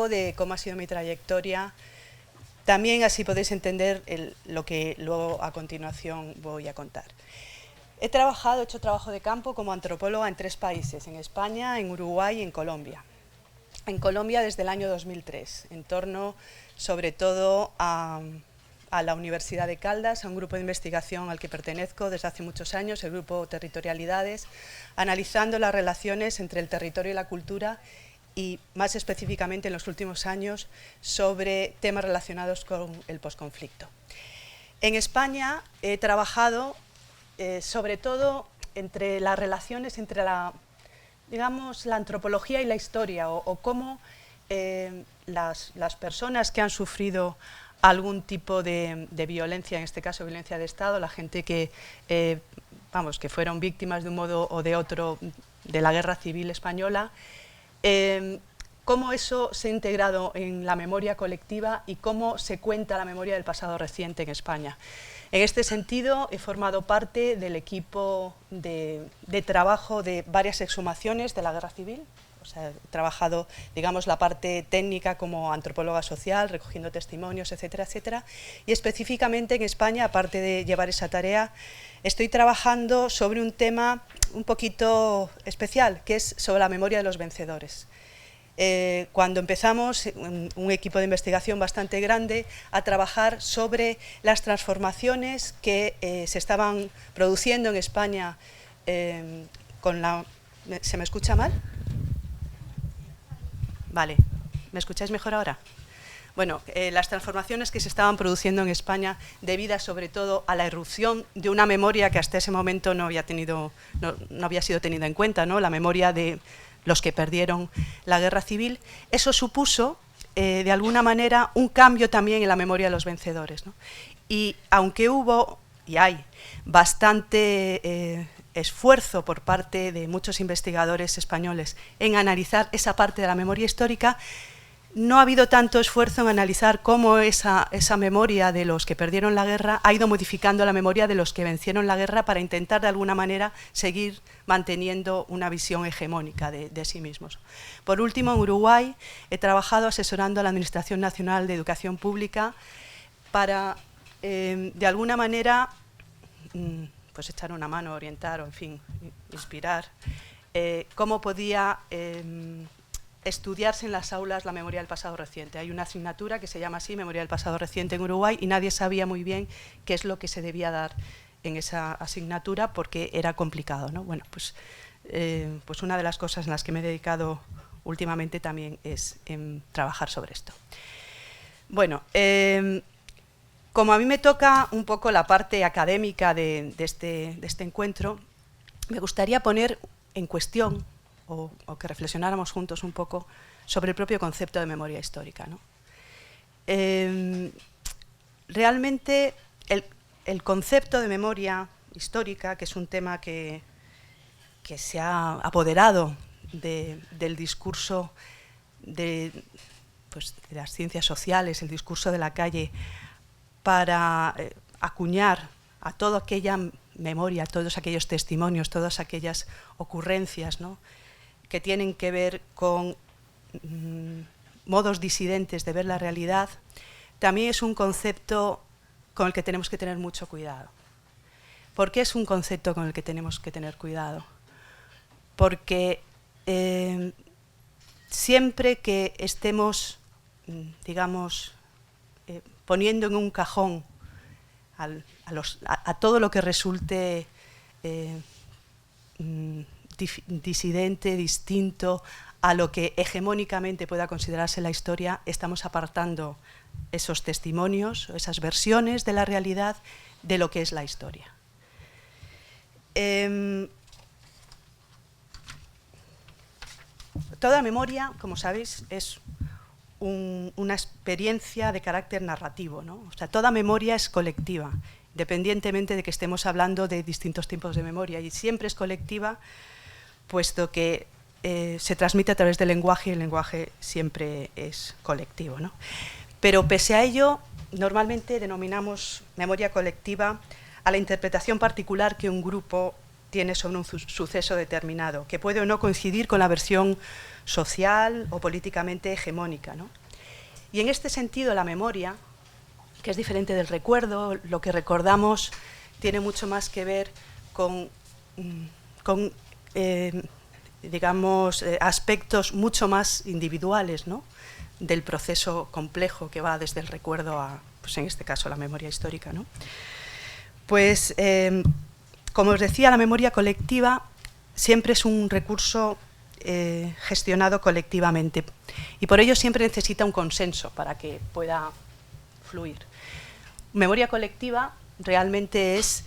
poco de cómo ha sido mi trayectoria. También así podéis entender lo que luego a continuación voy a contar. He hecho trabajo de campo como antropóloga en 3 países, en España, en Uruguay y en Colombia. En Colombia desde el año 2003, en torno sobre todo a la Universidad de Caldas, a un grupo de investigación al que pertenezco desde hace muchos años, el grupo Territorialidades, analizando las relaciones entre el territorio y la cultura y más específicamente en los últimos años sobre temas relacionados con el posconflicto. En España he trabajado sobre todo entre las relaciones entre la antropología y la historia, o cómo las personas que han sufrido algún tipo de violencia, en este caso violencia de Estado, la gente que fueron víctimas de un modo o de otro de la guerra civil española, cómo eso se ha integrado en la memoria colectiva y cómo se cuenta la memoria del pasado reciente en España. En este sentido, he formado parte del equipo de trabajo de varias exhumaciones de la guerra civil. O sea, he trabajado, digamos, la parte técnica como antropóloga social, recogiendo testimonios, etcétera, etcétera. Y específicamente en España, aparte de llevar esa tarea, estoy trabajando sobre un tema un poquito especial, que es sobre la memoria de los vencedores. Cuando empezamos, un equipo de investigación bastante grande, a trabajar sobre las transformaciones que se estaban produciendo en España con la... ¿Se me escucha mal? Vale, ¿me escucháis mejor ahora? Bueno, las transformaciones que se estaban produciendo en España debidas sobre todo a la irrupción de una memoria que hasta ese momento no había sido tenida en cuenta, ¿no? La memoria de los que perdieron la guerra civil. Eso supuso, de alguna manera, un cambio también en la memoria de los vencedores, ¿no? Y aunque hubo, y hay, bastante esfuerzo por parte de muchos investigadores españoles en analizar esa parte de la memoria histórica, no ha habido tanto esfuerzo en analizar cómo esa memoria de los que perdieron la guerra ha ido modificando la memoria de los que vencieron la guerra para intentar de alguna manera seguir manteniendo una visión hegemónica de sí mismos. Por último, en Uruguay he trabajado asesorando a la Administración Nacional de Educación Pública para, de alguna manera, pues echar una mano, orientar o, en fin, inspirar, cómo podía estudiarse en las aulas la memoria del pasado reciente. Hay una asignatura que se llama así, Memoria del pasado reciente en Uruguay, y nadie sabía muy bien qué es lo que se debía dar en esa asignatura porque era complicado, ¿no? Bueno, pues una de las cosas en las que me he dedicado últimamente también es trabajar sobre esto. Bueno, como a mí me toca un poco la parte académica de este encuentro, me gustaría poner en cuestión o que reflexionáramos juntos un poco sobre el propio concepto de memoria histórica, ¿no? Realmente el concepto de memoria histórica, que es un tema que se ha apoderado del discurso de las ciencias sociales, el discurso de la calle, para acuñar a toda aquella memoria, todos aquellos testimonios, todas aquellas ocurrencias, ¿no?, que tienen que ver con modos disidentes de ver la realidad, también es un concepto con el que tenemos que tener mucho cuidado. ¿Por qué es un concepto con el que tenemos que tener cuidado? Porque siempre que estemos, digamos, poniendo en un cajón a todo lo que resulte disidente, distinto a lo que hegemónicamente pueda considerarse la historia, estamos apartando esos testimonios, esas versiones de la realidad de lo que es la historia. Toda memoria, como sabéis, es una experiencia de carácter narrativo, ¿no? O sea, toda memoria es colectiva, independientemente de que estemos hablando de distintos tipos de memoria, y siempre es colectiva, puesto que se transmite a través del lenguaje, y el lenguaje siempre es colectivo, ¿no? Pero pese a ello, normalmente denominamos memoria colectiva a la interpretación particular que un grupo tiene sobre un suceso determinado, que puede o no coincidir con la versión social o políticamente hegemónica, ¿no? Y en este sentido la memoria, que es diferente del recuerdo, lo que recordamos tiene mucho más que ver con digamos, aspectos mucho más individuales, ¿no?, del proceso complejo que va desde el recuerdo a, pues en este caso, la memoria histórica, ¿no? Pues, como os decía, la memoria colectiva siempre es un recurso gestionado colectivamente y por ello siempre necesita un consenso para que pueda fluir. Memoria colectiva realmente es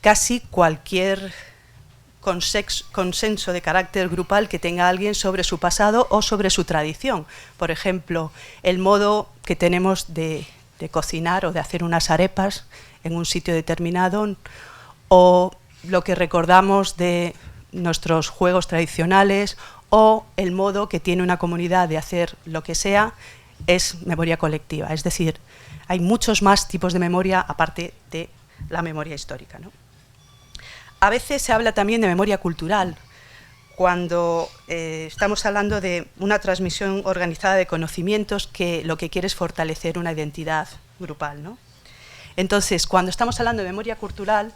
casi cualquier consenso de carácter grupal que tenga alguien sobre su pasado o sobre su tradición. Por ejemplo, el modo que tenemos de cocinar o de hacer unas arepas en un sitio determinado, o lo que recordamos de nuestros juegos tradicionales, o el modo que tiene una comunidad de hacer lo que sea, es memoria colectiva. Es decir, hay muchos más tipos de memoria aparte de la memoria histórica, ¿no? A veces se habla también de memoria cultural, cuando estamos hablando de una transmisión organizada de conocimientos que lo que quiere es fortalecer una identidad grupal, ¿no? Entonces, cuando estamos hablando de memoria cultural,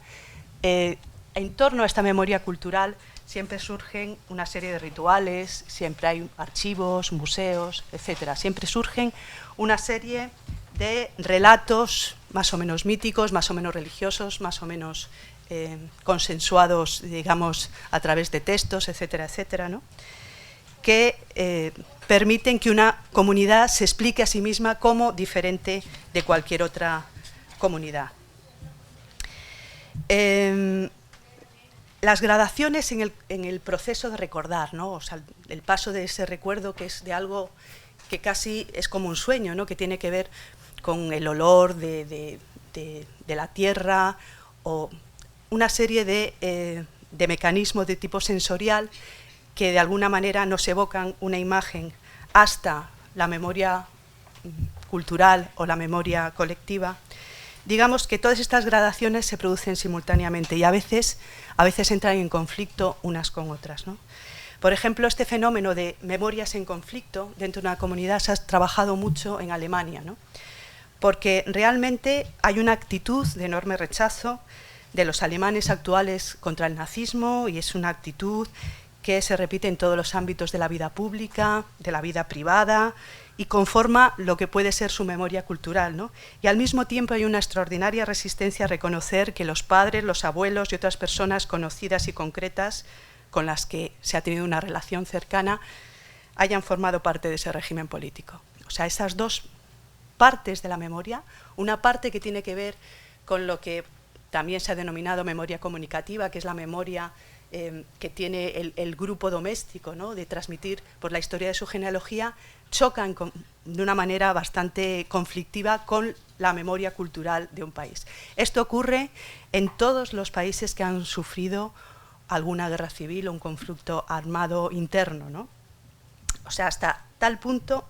en torno a esta memoria cultural siempre surgen una serie de rituales, siempre hay archivos, museos, etcétera. Siempre surgen una serie de relatos más o menos míticos, más o menos religiosos, más o menos consensuados, digamos, a través de textos, etcétera, etcétera, ¿no?, que permiten que una comunidad se explique a sí misma como diferente de cualquier otra comunidad. Las gradaciones en el proceso de recordar, ¿no?, o sea, el paso de ese recuerdo, que es de algo que casi es como un sueño, ¿no?, que tiene que ver con el olor de la tierra, o una serie de mecanismos de tipo sensorial que de alguna manera nos evocan una imagen, hasta la memoria cultural o la memoria colectiva. Digamos que todas estas gradaciones se producen simultáneamente y a veces entran en conflicto unas con otras, ¿no? Por ejemplo, este fenómeno de memorias en conflicto dentro de una comunidad se ha trabajado mucho en Alemania, ¿no?, porque realmente hay una actitud de enorme rechazo de los alemanes actuales contra el nazismo, y es una actitud que se repite en todos los ámbitos de la vida pública, de la vida privada, y conforma lo que puede ser su memoria cultural, ¿no? Y al mismo tiempo hay una extraordinaria resistencia a reconocer que los padres, los abuelos y otras personas conocidas y concretas con las que se ha tenido una relación cercana hayan formado parte de ese régimen político. O sea, esas dos partes de la memoria, una parte que tiene que ver con lo que también se ha denominado memoria comunicativa, que es la memoria que tiene el grupo doméstico, ¿no?, de transmitir por la historia de su genealogía, chocan de una manera bastante conflictiva con la memoria cultural de un país. Esto ocurre en todos los países que han sufrido alguna guerra civil o un conflicto armado interno, ¿no? O sea, hasta tal punto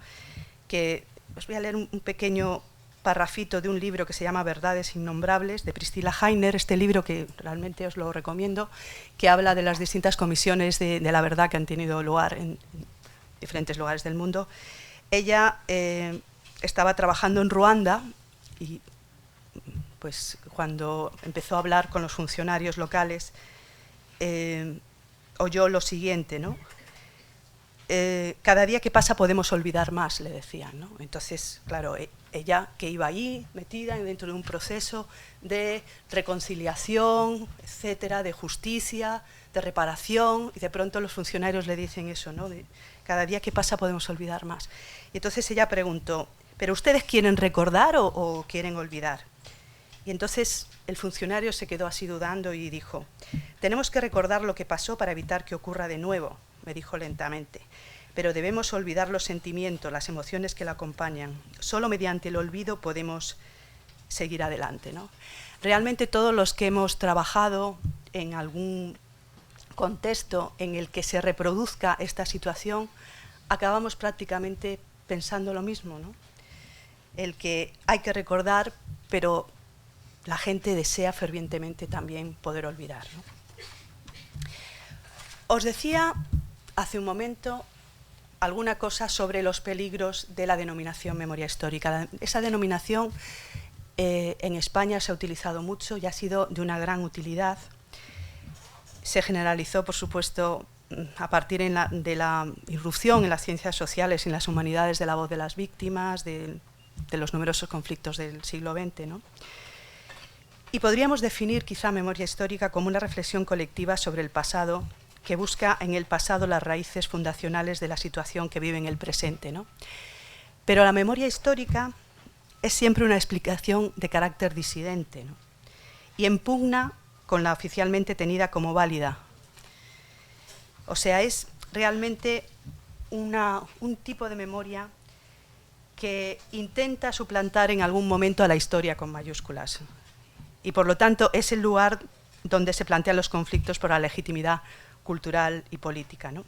que os voy a leer un pequeño parrafito de un libro que se llama Verdades Innombrables, de Priscilla Heiner, este libro que realmente os lo recomiendo, que habla de las distintas comisiones de la verdad que han tenido lugar en diferentes lugares del mundo. Ella estaba trabajando en Ruanda y pues cuando empezó a hablar con los funcionarios locales oyó lo siguiente, ¿no? Cada día que pasa podemos olvidar más, le decían, ¿no? Entonces, claro, ella que iba ahí metida dentro de un proceso de reconciliación, etcétera, de justicia, de reparación, y de pronto los funcionarios le dicen eso, ¿no? Cada día que pasa podemos olvidar más. Y entonces ella preguntó, ¿pero ustedes quieren recordar o quieren olvidar? Y entonces el funcionario se quedó así dudando y dijo, tenemos que recordar lo que pasó para evitar que ocurra de nuevo, me dijo lentamente, pero debemos olvidar los sentimientos, las emociones que la acompañan. Solo mediante el olvido podemos seguir adelante, ¿no? Realmente todos los que hemos trabajado en algún contexto en el que se reproduzca esta situación, acabamos prácticamente pensando lo mismo, ¿no? El que hay que recordar, pero la gente desea fervientemente también poder olvidar, ¿no? Os decía hace un momento alguna cosa sobre los peligros de la denominación memoria histórica. Esa denominación en España se ha utilizado mucho y ha sido de una gran utilidad. Se generalizó, por supuesto, a partir de la irrupción en las ciencias sociales y en las humanidades de la voz de las víctimas, de los numerosos conflictos del siglo XX, ¿no? Y podríamos definir quizá memoria histórica como una reflexión colectiva sobre el pasado que busca en el pasado las raíces fundacionales de la situación que vive en el presente, ¿no? Pero la memoria histórica es siempre una explicación de carácter disidente, ¿no? Y en pugna con la oficialmente tenida como válida. O sea, es realmente un tipo de memoria que intenta suplantar en algún momento a la historia con mayúsculas. Y por lo tanto es el lugar donde se plantean los conflictos por la legitimidad cultural y política, ¿no?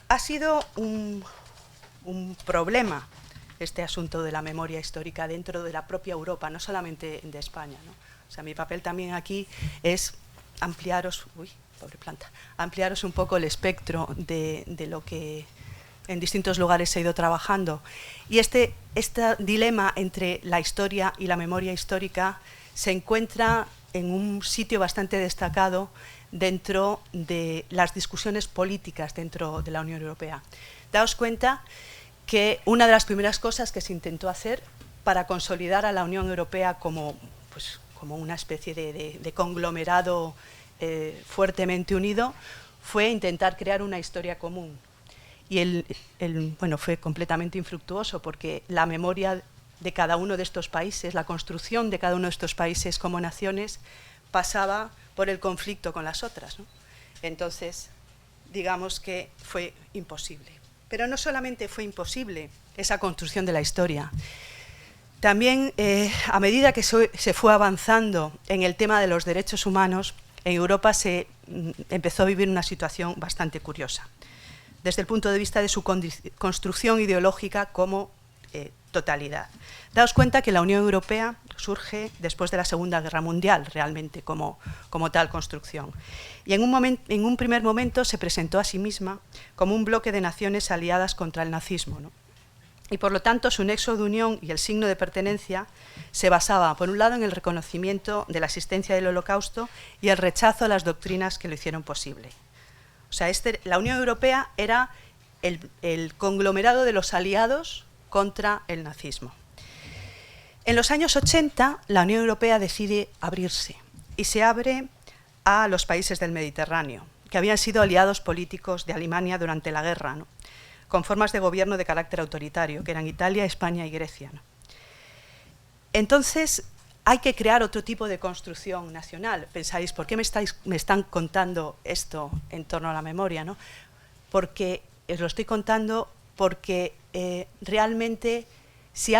Ha sido un problema este asunto de la memoria histórica dentro de la propia Europa, no solamente de España, ¿no? O sea, mi papel también aquí es ampliaros, ampliaros un poco el espectro de lo que en distintos lugares se ha ido trabajando. Y este dilema entre la historia y la memoria histórica se encuentra en un sitio bastante destacado dentro de las discusiones políticas dentro de la Unión Europea. Daos cuenta que una de las primeras cosas que se intentó hacer para consolidar a la Unión Europea como una especie de conglomerado fuertemente unido fue intentar crear una historia común. Y fue completamente infructuoso porque la memoria de cada uno de estos países, la construcción de cada uno de estos países como naciones, pasaba por el conflicto con las otras, ¿no? Entonces, digamos que fue imposible. Pero no solamente fue imposible esa construcción de la historia, también a medida que se fue avanzando en el tema de los derechos humanos, en Europa se empezó a vivir una situación bastante curiosa, desde el punto de vista de su construcción ideológica como totalidad. Daos cuenta que la Unión Europea surge después de la Segunda Guerra Mundial, realmente, como tal construcción. Y en un primer momento se presentó a sí misma como un bloque de naciones aliadas contra el nazismo, ¿no? Y por lo tanto su nexo de unión y el signo de pertenencia se basaba, por un lado, en el reconocimiento de la existencia del Holocausto y el rechazo a las doctrinas que lo hicieron posible. O sea, la Unión Europea era el conglomerado de los aliados contra el nazismo. En los años 80, la Unión Europea decide abrirse y se abre a los países del Mediterráneo, que habían sido aliados políticos de Alemania durante la guerra, ¿no? Con formas de gobierno de carácter autoritario, que eran Italia, España y Grecia, ¿no? Entonces, hay que crear otro tipo de construcción nacional. Pensáis, ¿por qué me están contando esto en torno a la memoria, ¿no? Porque os lo estoy contando porque realmente si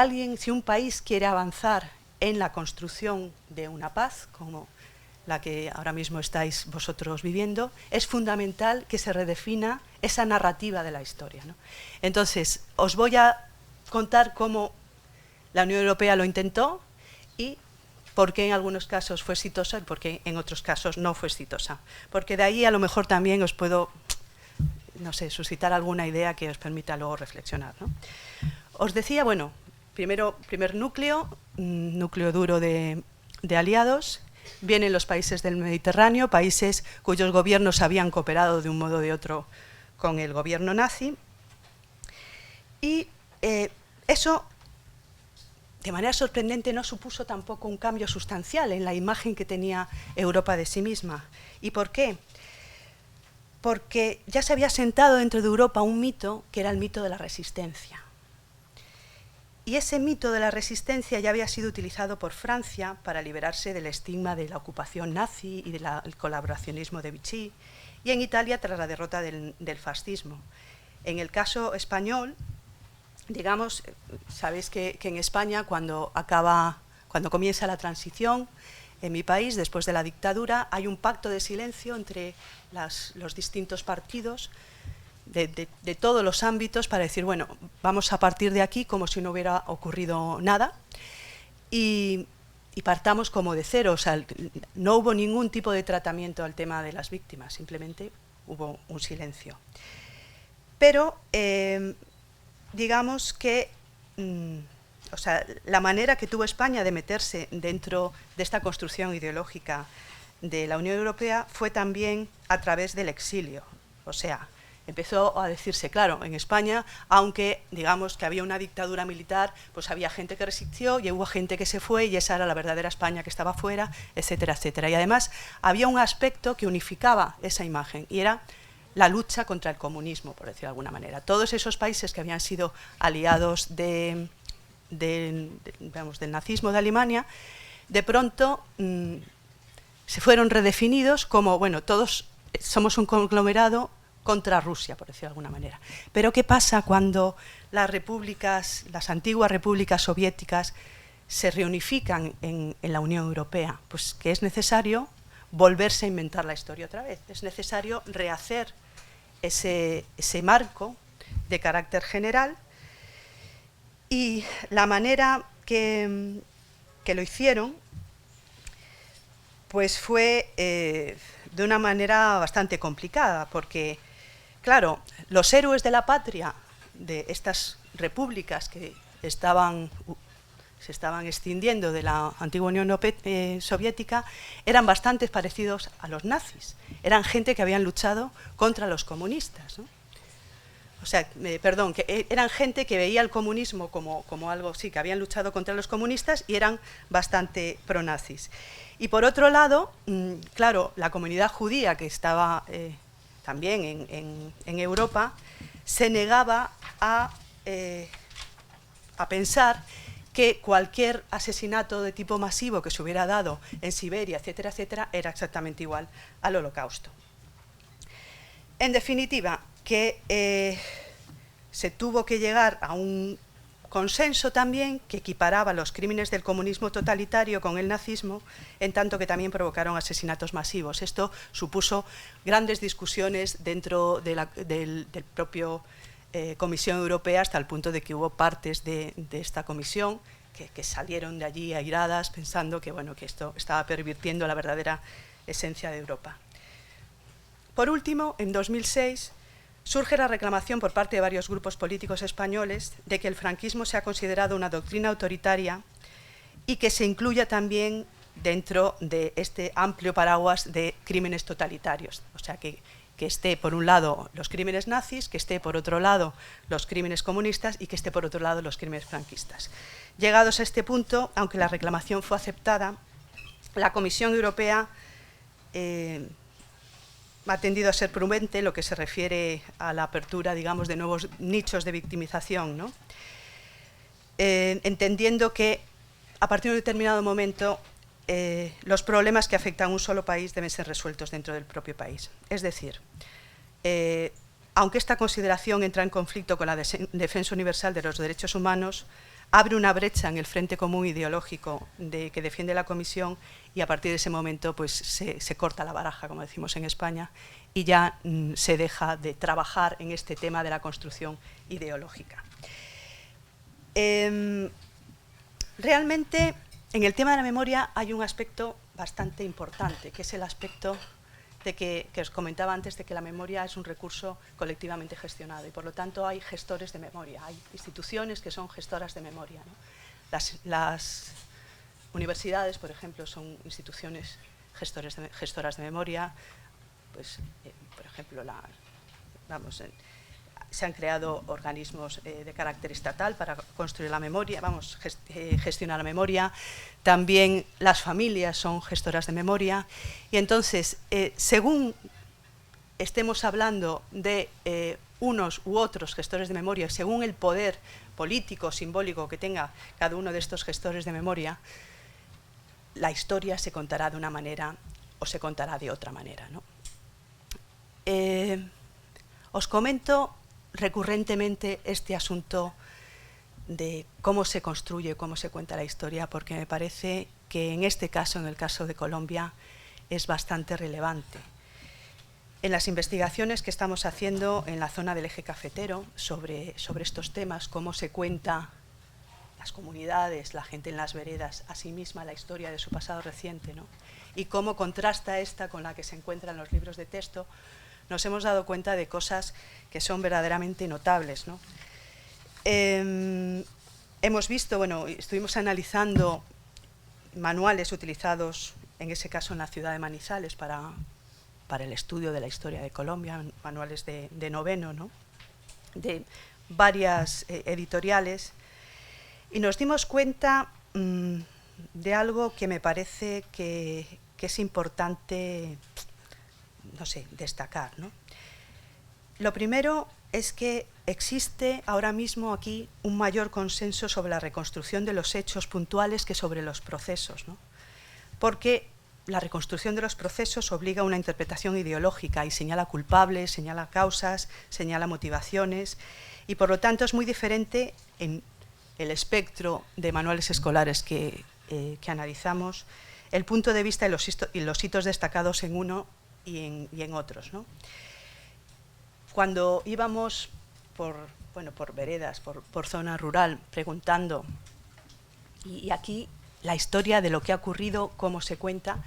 un país quiere avanzar en la construcción de una paz, como la que ahora mismo estáis vosotros viviendo, es fundamental que se redefina esa narrativa de la historia, ¿no? Entonces, os voy a contar cómo la Unión Europea lo intentó y por qué en algunos casos fue exitosa y por qué en otros casos no fue exitosa. Porque de ahí a lo mejor también os puedo, no sé, suscitar alguna idea que os permita luego reflexionar, ¿no? Os decía, bueno, primer núcleo duro de aliados. Vienen los países del Mediterráneo, países cuyos gobiernos habían cooperado de un modo o de otro con el gobierno nazi. Y eso, de manera sorprendente, no supuso tampoco un cambio sustancial en la imagen que tenía Europa de sí misma. ¿Y por qué? Porque ya se había sentado dentro de Europa un mito que era el mito de la resistencia. Y ese mito de la resistencia ya había sido utilizado por Francia para liberarse del estigma de la ocupación nazi y del colaboracionismo de Vichy, y en Italia tras la derrota del fascismo. En el caso español, digamos, sabéis que en España cuando comienza la transición, en mi país, después de la dictadura, hay un pacto de silencio entre los distintos partidos de todos los ámbitos para decir, bueno, vamos a partir de aquí como si no hubiera ocurrido nada. Y y partamos como de cero, o sea, no hubo ningún tipo de tratamiento al tema de las víctimas, simplemente hubo un silencio. Pero digamos que o sea, la manera que tuvo España de meterse dentro de esta construcción ideológica de la Unión Europea fue también a través del exilio. O sea, empezó a decirse, claro, en España, aunque digamos que había una dictadura militar, pues había gente que resistió y hubo gente que se fue y esa era la verdadera España que estaba fuera, etcétera, etcétera. Y además había un aspecto que unificaba esa imagen y era la lucha contra el comunismo, por decirlo de alguna manera. Todos esos países que habían sido aliados del nazismo de Alemania, de pronto se fueron redefinidos como, bueno, todos somos un conglomerado contra Rusia, por decirlo de alguna manera. Pero ¿qué pasa cuando las repúblicas, las antiguas repúblicas soviéticas se reunifican en la Unión Europea? Pues que es necesario volverse a inventar la historia otra vez. Es necesario rehacer ese marco de carácter general y la manera que lo hicieron pues fue de una manera bastante complicada, porque, claro, los héroes de la patria de estas repúblicas que se estaban extinguiendo de la antigua Unión Soviética eran bastante parecidos a los nazis. Eran gente que habían luchado contra los comunistas, ¿no? O sea, perdón, que eran gente que veía el comunismo como algo, sí, que habían luchado contra los comunistas y eran bastante pronazis. Y por otro lado, claro, la comunidad judía que estaba también en Europa se negaba a pensar que cualquier asesinato de tipo masivo que se hubiera dado en Siberia, etcétera, etcétera, era exactamente igual al Holocausto. En definitiva, que se tuvo que llegar a un consenso también que equiparaba los crímenes del comunismo totalitario con el nazismo, en tanto que también provocaron asesinatos masivos. Esto supuso grandes discusiones dentro del propio Comisión Europea, hasta el punto de que hubo partes de esta comisión que salieron de allí airadas pensando que, bueno, que esto estaba pervirtiendo la verdadera esencia de Europa. Por último, en 2006, surge la reclamación por parte de varios grupos políticos españoles de que el franquismo sea considerado una doctrina autoritaria y que se incluya también dentro de este amplio paraguas de crímenes totalitarios. O sea, que esté por un lado los crímenes nazis, que esté por otro lado los crímenes comunistas y que esté por otro lado los crímenes franquistas. Llegados a este punto, aunque la reclamación fue aceptada, la Comisión Europea ha tendido a ser prudente en lo que se refiere a la apertura, digamos, de nuevos nichos de victimización, ¿no? Entendiendo que a partir de un determinado momento los problemas que afectan a un solo país deben ser resueltos dentro del propio país. Es decir, aunque esta consideración entra en conflicto con la defensa universal de los derechos humanos, abre una brecha en el frente común ideológico que defiende la Comisión y a partir de ese momento pues, se corta la baraja, como decimos en España, y ya se deja de trabajar en este tema de la construcción ideológica. Realmente, en el tema de la memoria hay un aspecto bastante importante, que es el aspecto de que os comentaba antes, de que la memoria es un recurso colectivamente gestionado y por lo tanto hay gestores de memoria, hay instituciones que son gestoras de memoria, ¿no? Las universidades, por ejemplo, son instituciones gestoras de memoria, pues, por ejemplo, se han creado organismos de carácter estatal para construir la memoria, gestionar la memoria. También las familias son gestoras de memoria. Y entonces, según estemos hablando de unos u otros gestores de memoria, según el poder político, simbólico que tenga cada uno de estos gestores de memoria, la historia se contará de una manera o se contará de otra manera, ¿no? Os comento recurrentemente este asunto de cómo se construye, cómo se cuenta la historia, porque me parece que en este caso, en el caso de Colombia, es bastante relevante. En las investigaciones que estamos haciendo en la zona del eje cafetero sobre estos temas, cómo se cuenta las comunidades, la gente en las veredas, a sí misma la historia de su pasado reciente, ¿no? Y cómo contrasta esta con la que se encuentra en los libros de texto, nos hemos dado cuenta de cosas que son verdaderamente notables, ¿no? Hemos visto, bueno, estuvimos analizando manuales utilizados, en ese caso en la ciudad de Manizales, para el estudio de la historia de Colombia, manuales de noveno, ¿no? De varias editoriales, y nos dimos cuenta de algo que me parece que es importante, no sé, destacar, ¿no? Lo primero es que existe ahora mismo aquí un mayor consenso sobre la reconstrucción de los hechos puntuales que sobre los procesos, ¿no? Porque la reconstrucción de los procesos obliga a una interpretación ideológica y señala culpables, señala causas, señala motivaciones, y por lo tanto es muy diferente en el espectro de manuales escolares que analizamos, el punto de vista y los hitos destacados en uno y en otros, ¿no? Cuando íbamos por veredas, por zona rural, preguntando, y aquí la historia de lo que ha ocurrido, cómo se cuenta,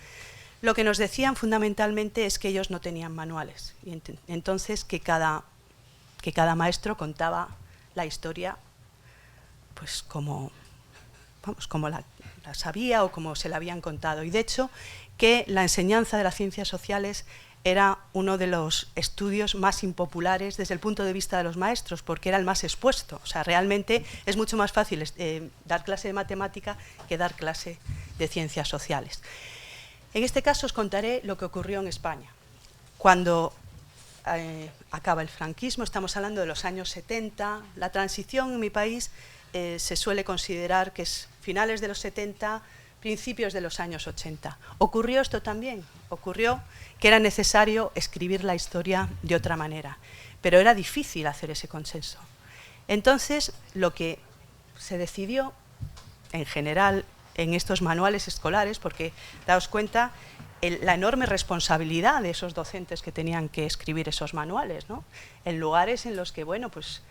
lo que nos decían fundamentalmente es que ellos no tenían manuales, y entonces que cada maestro contaba la historia pues como la sabía o como se la habían contado. Y de hecho que la enseñanza de las ciencias sociales era uno de los estudios más impopulares desde el punto de vista de los maestros, porque era el más expuesto. O sea, realmente es mucho más fácil dar clase de matemática que dar clase de ciencias sociales. En este caso os contaré lo que ocurrió en España. Cuando acaba el franquismo, estamos hablando de los años 70, la transición en mi país se suele considerar que es finales de los 70, principios de los años 80. ¿Ocurrió esto también? Ocurrió que era necesario escribir la historia de otra manera, pero era difícil hacer ese consenso. Entonces, lo que se decidió, en general, en estos manuales escolares, porque daos cuenta la enorme responsabilidad de esos docentes que tenían que escribir esos manuales, ¿no? En lugares en los que, bueno, pues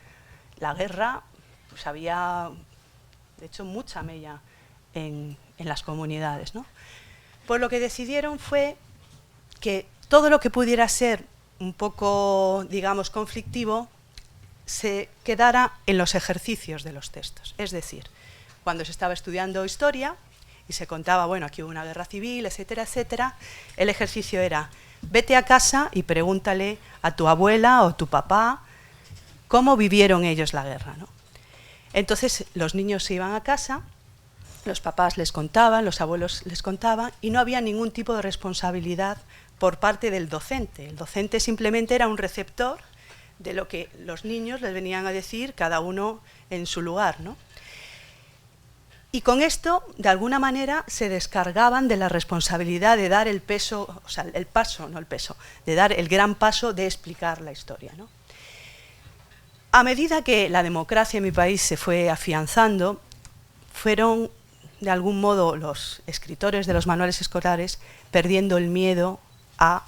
la guerra pues había hecho mucha mella en las comunidades, ¿no? Pues lo que decidieron fue que todo lo que pudiera ser un poco, digamos, conflictivo, se quedara en los ejercicios de los textos. Es decir, cuando se estaba estudiando historia y se contaba, bueno, aquí hubo una guerra civil, etcétera, etcétera, el ejercicio era, vete a casa y pregúntale a tu abuela o tu papá cómo vivieron ellos la guerra, ¿no? Entonces los niños se iban a casa, los papás les contaban, los abuelos les contaban, y no había ningún tipo de responsabilidad por parte del docente. El docente simplemente era un receptor de lo que los niños les venían a decir, cada uno en su lugar, ¿no? Y con esto, de alguna manera, se descargaban de la responsabilidad de dar el peso, o sea, el paso, no el peso, de dar el gran paso de explicar la historia, ¿no? A medida que la democracia en mi país se fue afianzando, fueron, de algún modo, los escritores de los manuales escolares perdiendo el miedo a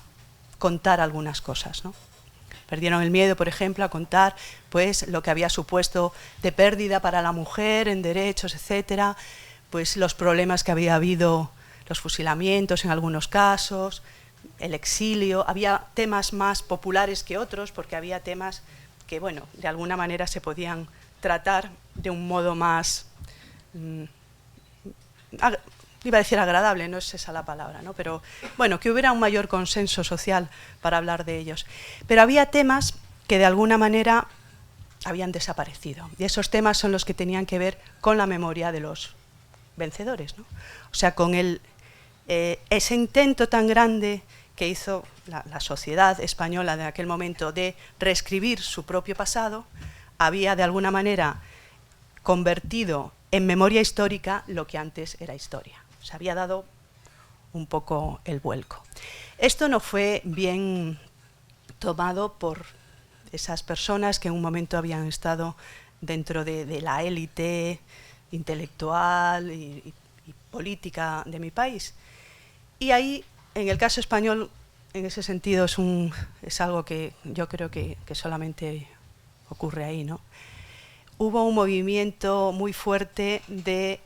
contar algunas cosas, ¿no? Perdieron el miedo, por ejemplo, a contar pues, lo que había supuesto de pérdida para la mujer en derechos, etcétera, pues los problemas que había habido, los fusilamientos en algunos casos, el exilio. Había temas más populares que otros, porque había temas que, bueno, de alguna manera se podían tratar de un modo más, iba a decir agradable, no es esa la palabra, ¿no? Pero bueno, que hubiera un mayor consenso social para hablar de ellos. Pero había temas que de alguna manera habían desaparecido, y esos temas son los que tenían que ver con la memoria de los vencedores, ¿no? O sea, con ese intento tan grande que hizo la sociedad española de aquel momento de reescribir su propio pasado, había de alguna manera convertido en memoria histórica lo que antes era historia. Se había dado un poco el vuelco. Esto no fue bien tomado por esas personas que en un momento habían estado dentro de la élite intelectual y política de mi país. Y ahí, en el caso español, en ese sentido es algo que yo creo que solamente ocurre ahí, ¿no? hubo un movimiento muy fuerte de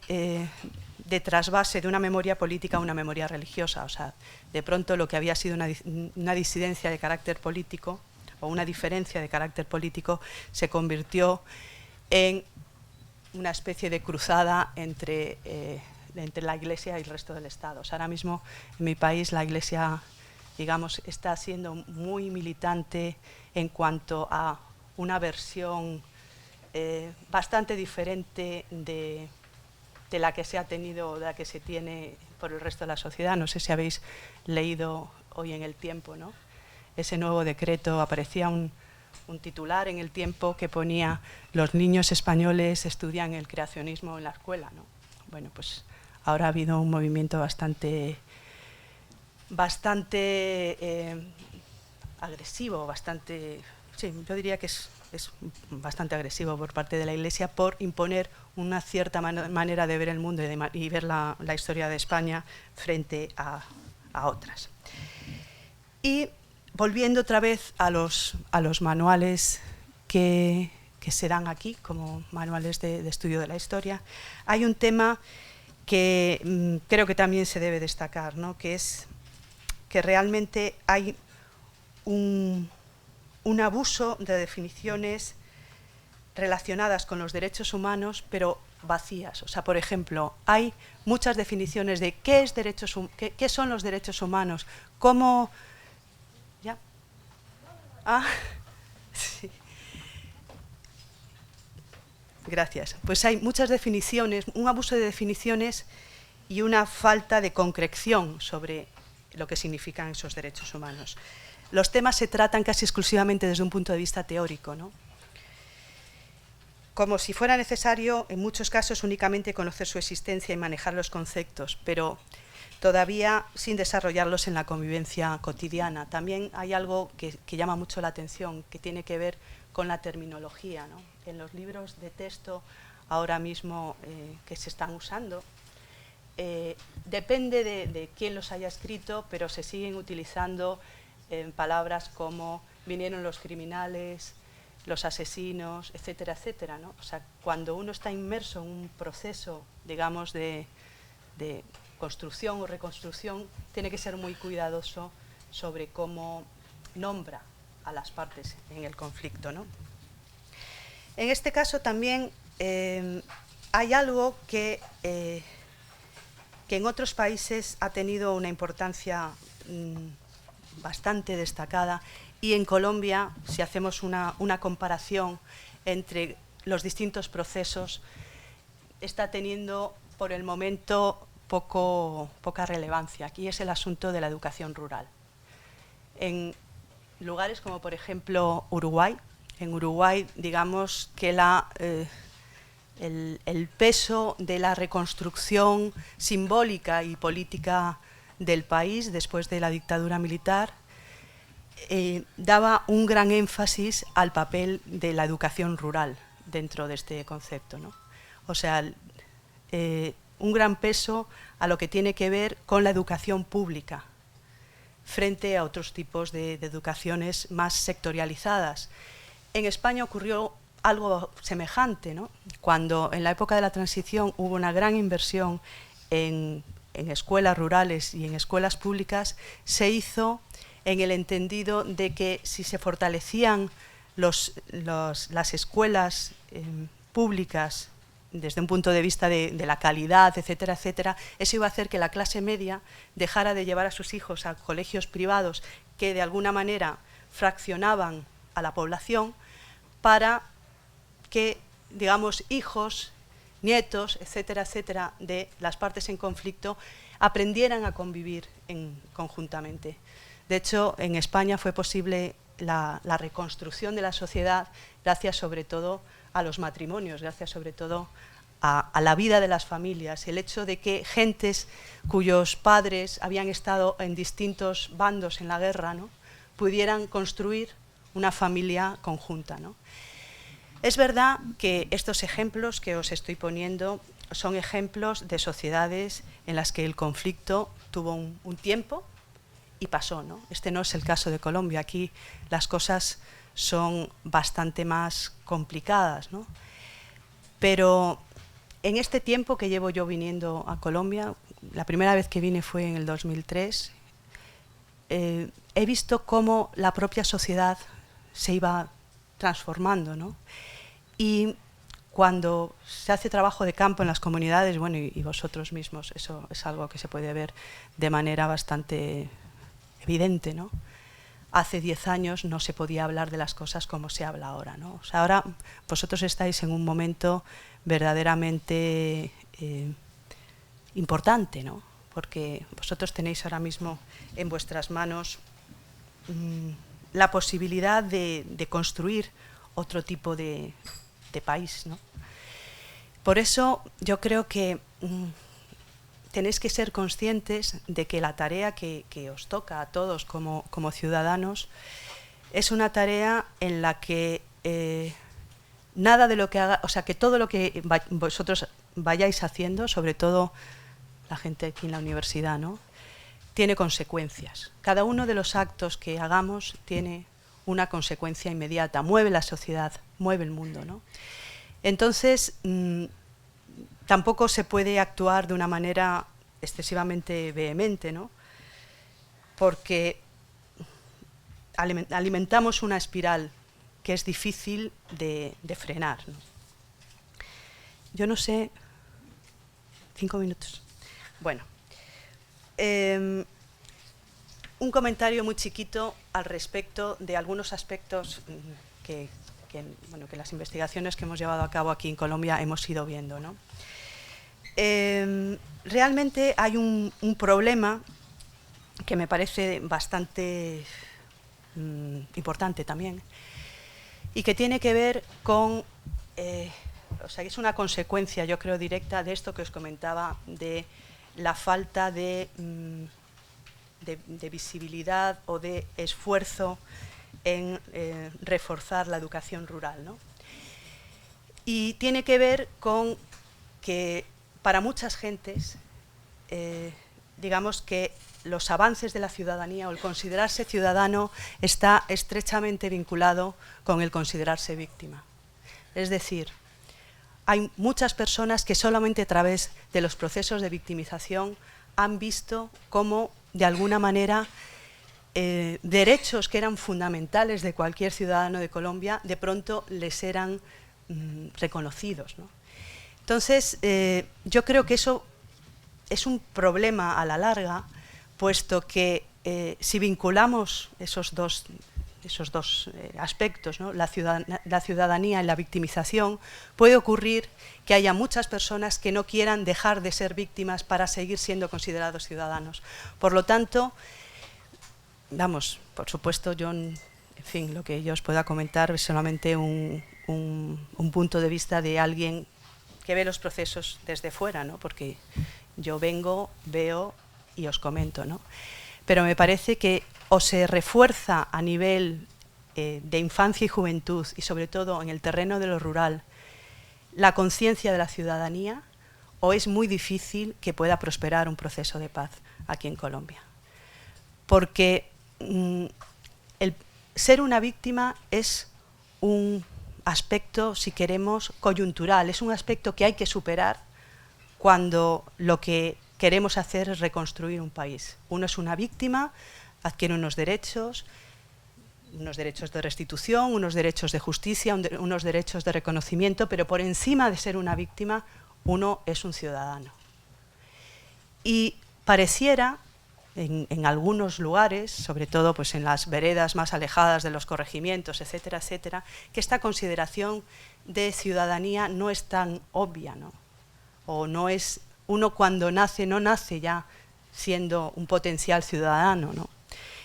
trasvase de una memoria política a una memoria religiosa. O sea, de pronto lo que había sido una disidencia de carácter político o una diferencia de carácter político se convirtió en una especie de cruzada entre la Iglesia y el resto del Estado. O sea, ahora mismo en mi país la Iglesia, digamos, está siendo muy militante en cuanto a una versión bastante diferente de la que se ha tenido, de la que se tiene por el resto de la sociedad. No sé si habéis leído hoy en El Tiempo, ¿no? Ese nuevo decreto, aparecía un titular en El Tiempo que ponía: los niños españoles estudian el creacionismo en la escuela, ¿no? Bueno, pues ahora ha habido un movimiento bastante agresivo, sí, yo diría que es bastante agresivo por parte de la Iglesia por imponer una cierta manera de ver el mundo y ver la historia de España frente a otras. Y volviendo otra vez a los manuales que se dan aquí como manuales de estudio de la historia, hay un tema que creo que también se debe destacar, ¿no? Que es que realmente hay un abuso de definiciones relacionadas con los derechos humanos, pero vacías. O sea, por ejemplo, hay muchas definiciones de qué son los derechos humanos, cómo... ¿Ya? Ah, sí. Gracias. Pues hay muchas definiciones, un abuso de definiciones y una falta de concreción sobre lo que significan esos derechos humanos. Los temas se tratan casi exclusivamente desde un punto de vista teórico, ¿no? Como si fuera necesario, en muchos casos, únicamente conocer su existencia y manejar los conceptos, pero todavía sin desarrollarlos en la convivencia cotidiana. También hay algo que llama mucho la atención, que tiene que ver con la terminología, ¿no? En los libros de texto ahora mismo que se están usando, depende de quién los haya escrito, pero se siguen utilizando palabras como vinieron los criminales, los asesinos, etcétera, etcétera, ¿no? O sea, cuando uno está inmerso en un proceso, digamos, de construcción o reconstrucción, tiene que ser muy cuidadoso sobre cómo nombra a las partes en el conflicto, ¿no? En este caso también hay algo que en otros países ha tenido una importancia bastante destacada, y en Colombia, si hacemos una comparación entre los distintos procesos, está teniendo por el momento poca relevancia. Aquí es el asunto de la educación rural. En lugares como, por ejemplo, Uruguay, en Uruguay, digamos que el peso de la reconstrucción simbólica y política del país después de la dictadura militar daba un gran énfasis al papel de la educación rural dentro de este concepto, ¿no? O sea, un gran peso a lo que tiene que ver con la educación pública frente a otros tipos de educaciones más sectorializadas. En España ocurrió algo semejante, ¿no? Cuando en la época de la transición hubo una gran inversión en escuelas rurales y en escuelas públicas, se hizo en el entendido de que si se fortalecían las escuelas públicas desde un punto de vista de la calidad, etcétera, etcétera, eso iba a hacer que la clase media dejara de llevar a sus hijos a colegios privados que de alguna manera fraccionaban a la población para que, digamos, hijos, nietos, etcétera, etcétera, de las partes en conflicto aprendieran a convivir conjuntamente. De hecho, en España fue posible la reconstrucción de la sociedad gracias sobre todo a los matrimonios, gracias sobre todo a la vida de las familias, el hecho de que gentes cuyos padres habían estado en distintos bandos en la guerra, ¿no?, pudieran construir una familia conjunta, ¿no? Es verdad que estos ejemplos que os estoy poniendo son ejemplos de sociedades en las que el conflicto tuvo un tiempo y pasó, ¿no? Este no es el caso de Colombia. Aquí las cosas son bastante más complicadas, ¿no? Pero en este tiempo que llevo yo viniendo a Colombia, la primera vez que vine fue en el 2003, he visto cómo la propia sociedad se iba transformando, ¿no? Y cuando se hace trabajo de campo en las comunidades, bueno, y vosotros mismos, eso es algo que se puede ver de manera bastante evidente, ¿no? Hace 10 años no se podía hablar de las cosas como se habla ahora, ¿no? O sea, ahora vosotros estáis en un momento verdaderamente importante, ¿no? Porque vosotros tenéis ahora mismo en vuestras manos la posibilidad de construir otro tipo de país, ¿no? Por eso yo creo que tenéis que ser conscientes de que la tarea que os toca a todos como ciudadanos es una tarea en la que nada de lo que haga, o sea, que todo lo que vosotros vayáis haciendo, sobre todo la gente aquí en la universidad, ¿no?, tiene consecuencias. Cada uno de los actos que hagamos tiene una consecuencia inmediata, mueve la sociedad, mueve el mundo, ¿no? Entonces, tampoco se puede actuar de una manera excesivamente vehemente, ¿no?, porque alimentamos una espiral que es difícil de frenar, ¿no? Yo no sé... 5 minutos. Bueno. Un comentario muy chiquito al respecto de algunos aspectos que las investigaciones que hemos llevado a cabo aquí en Colombia hemos ido viendo, ¿no? Realmente hay un problema que me parece bastante importante también y que tiene que ver con, o sea, es una consecuencia, yo creo, directa de esto que os comentaba, de la falta de visibilidad o de esfuerzo en reforzar la educación rural, ¿no? Y tiene que ver con que para muchas gentes, digamos que los avances de la ciudadanía o el considerarse ciudadano está estrechamente vinculado con el considerarse víctima. Es decir, hay muchas personas que solamente a través de los procesos de victimización han visto cómo, de alguna manera, derechos que eran fundamentales de cualquier ciudadano de Colombia, de pronto les eran reconocidos, ¿no? Entonces, yo creo que eso es un problema a la larga, puesto que si vinculamos esos dos aspectos, ¿no?, la ciudadanía y la victimización, puede ocurrir que haya muchas personas que no quieran dejar de ser víctimas para seguir siendo considerados ciudadanos. Por lo tanto, vamos, por supuesto, yo, en fin, lo que yo os pueda comentar es solamente un punto de vista de alguien que ve los procesos desde fuera, ¿no?, porque yo vengo, veo y os comento, ¿no? Pero me parece que o se refuerza a nivel de infancia y juventud, y sobre todo en el terreno de lo rural, la conciencia de la ciudadanía, o es muy difícil que pueda prosperar un proceso de paz aquí en Colombia. Porque el ser una víctima es un aspecto, si queremos, coyuntural, es un aspecto que hay que superar cuando lo que queremos hacer es reconstruir un país. Uno es una víctima, adquiere unos derechos de restitución, unos derechos de justicia, unos derechos de reconocimiento, pero por encima de ser una víctima, uno es un ciudadano. Y pareciera, en algunos lugares, sobre todo pues en las veredas más alejadas de los corregimientos, etcétera, etcétera, que esta consideración de ciudadanía no es tan obvia, ¿no? O no es, uno cuando nace, no nace ya siendo un potencial ciudadano, ¿no?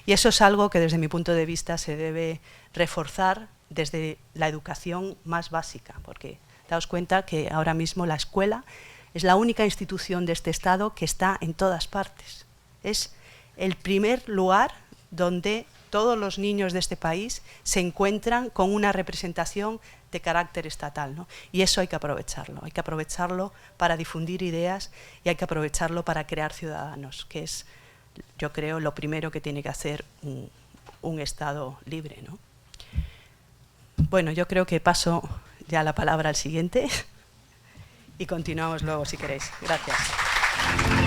Y eso es algo que desde mi punto de vista se debe reforzar desde la educación más básica, porque daos cuenta que ahora mismo la escuela es la única institución de este Estado que está en todas partes. Es el primer lugar donde todos los niños de este país se encuentran con una representación de carácter estatal, ¿no? Y eso hay que aprovecharlo para difundir ideas y hay que aprovecharlo para crear ciudadanos, que es, yo creo, lo primero que tiene que hacer un Estado libre, ¿no? Bueno, yo creo que paso ya la palabra al siguiente. y continuamos luego si queréis. Gracias.